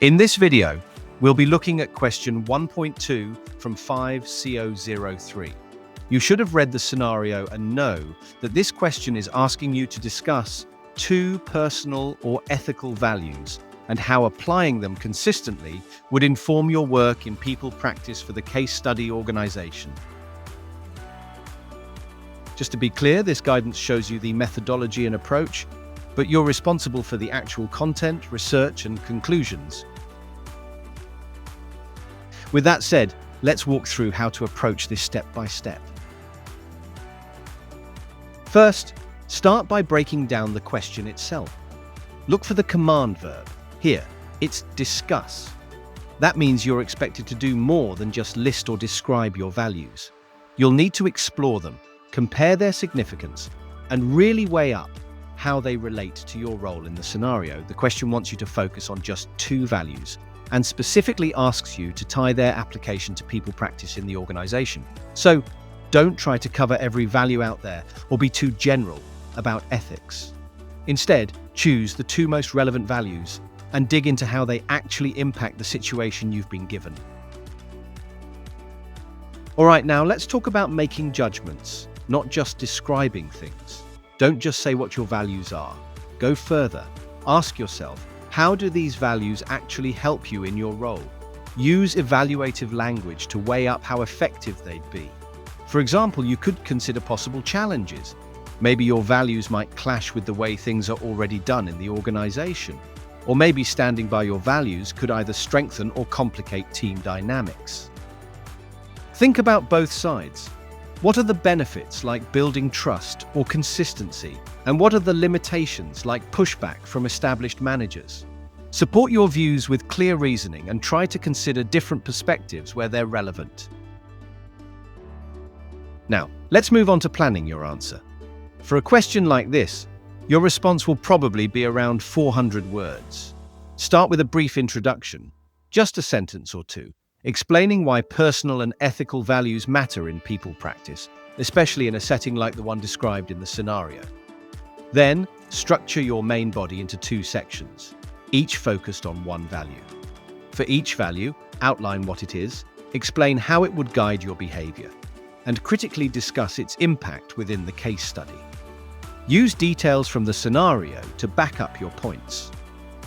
In this video, we'll be looking at question 1.2 from 5CO03. You should have read the scenario and know that this question is asking you to discuss two personal or ethical values and how applying them consistently would inform your work in people practice for the case study organization. Just to be clear, this guidance shows you the methodology and approach, but you're responsible for the actual content, research, and conclusions. With that said, let's walk through how to approach this step by step. First, start by breaking down the question itself. Look for the command verb. Here, it's discuss. That means you're expected to do more than just list or describe your values. You'll need to explore them, compare their significance, and really weigh up how they relate to your role in the scenario. The question wants you to focus on just two values and specifically asks you to tie their application to people practice in the organization. So don't try to cover every value out there or be too general about ethics. Instead, choose the two most relevant values and dig into how they actually impact the situation you've been given. All right, now let's talk about making judgments, not just describing things. Don't just say what your values are. Go further. Ask yourself, how do these values actually help you in your role? Use evaluative language to weigh up how effective they'd be. For example, you could consider possible challenges. Maybe your values might clash with the way things are already done in the organization. Or maybe standing by your values could either strengthen or complicate team dynamics. Think about both sides. What are the benefits, like building trust or consistency? And what are the limitations, like pushback from established managers? Support your views with clear reasoning and try to consider different perspectives where they're relevant. Now, let's move on to planning your answer. For a question like this, your response will probably be around 400 words. Start with a brief introduction, just a sentence or two, explaining why personal and ethical values matter in people practice, especially in a setting like the one described in the scenario. Then, structure your main body into two sections, each focused on one value. For each value, outline what it is, explain how it would guide your behavior, and critically discuss its impact within the case study. Use details from the scenario to back up your points.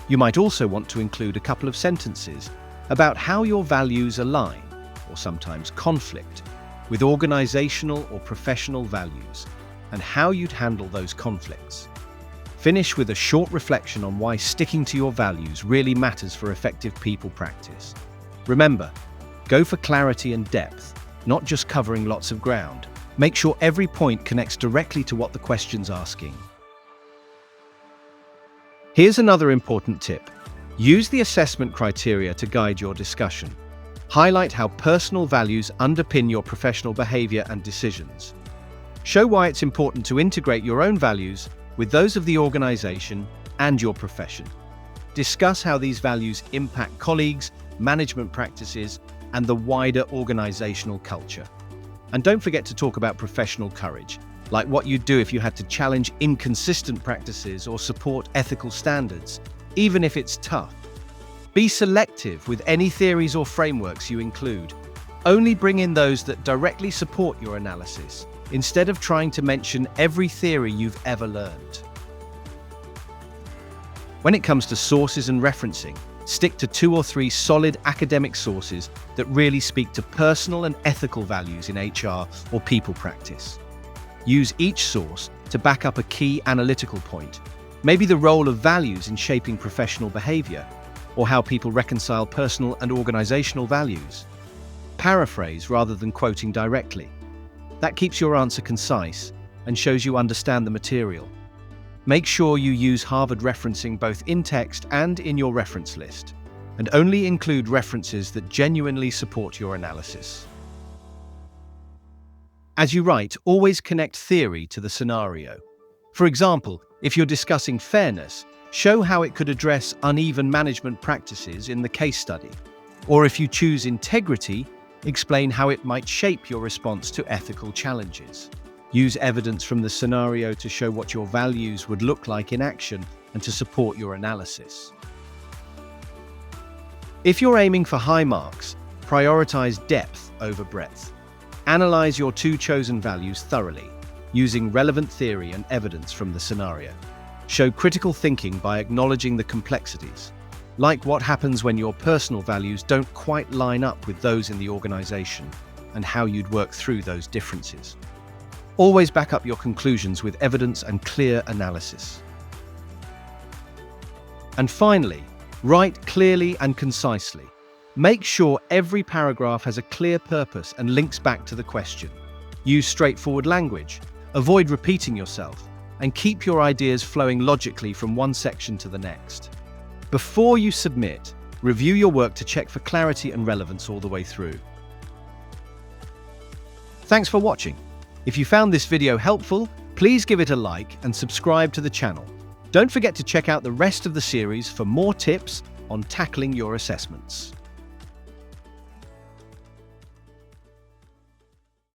You might also want to include a couple of sentences about how your values align, or sometimes conflict, with organizational or professional values, and how you'd handle those conflicts. Finish with a short reflection on why sticking to your values really matters for effective people practice. Remember, go for clarity and depth, not just covering lots of ground. Make sure every point connects directly to what the question's asking. Here's another important tip. Use the assessment criteria to guide your discussion. Highlight how personal values underpin your professional behavior and decisions. Show why it's important to integrate your own values with those of the organization and your profession. Discuss how these values impact colleagues, management practices, and the wider organizational culture. And don't forget to talk about professional courage, like what you'd do if you had to challenge inconsistent practices or support ethical standards, even if it's tough. Be selective with any theories or frameworks you include. Only bring in those that directly support your analysis, instead of trying to mention every theory you've ever learned. When it comes to sources and referencing, stick to 2 or 3 solid academic sources that really speak to personal and ethical values in HR or people practice. Use each source to back up a key analytical point, maybe the role of values in shaping professional behavior, or how people reconcile personal and organizational values. Paraphrase rather than quoting directly. That keeps your answer concise and shows you understand the material. Make sure you use Harvard referencing both in text and in your reference list, and only include references that genuinely support your analysis. As you write, always connect theory to the scenario. For example, if you're discussing fairness, show how it could address uneven management practices in the case study. Or if you choose integrity, explain how it might shape your response to ethical challenges. Use evidence from the scenario to show what your values would look like in action and to support your analysis. If you're aiming for high marks, prioritize depth over breadth. Analyze your two chosen values thoroughly, using relevant theory and evidence from the scenario. Show critical thinking by acknowledging the complexities, like what happens when your personal values don't quite line up with those in the organization, and how you'd work through those differences. Always back up your conclusions with evidence and clear analysis. And finally, write clearly and concisely. Make sure every paragraph has a clear purpose and links back to the question. Use straightforward language, avoid repeating yourself, and keep your ideas flowing logically from one section to the next. Before you submit, review your work to check for clarity and relevance all the way through. Thanks for watching. If you found this video helpful, please give it a like and subscribe to the channel. Don't forget to check out the rest of the series for more tips on tackling your assessments.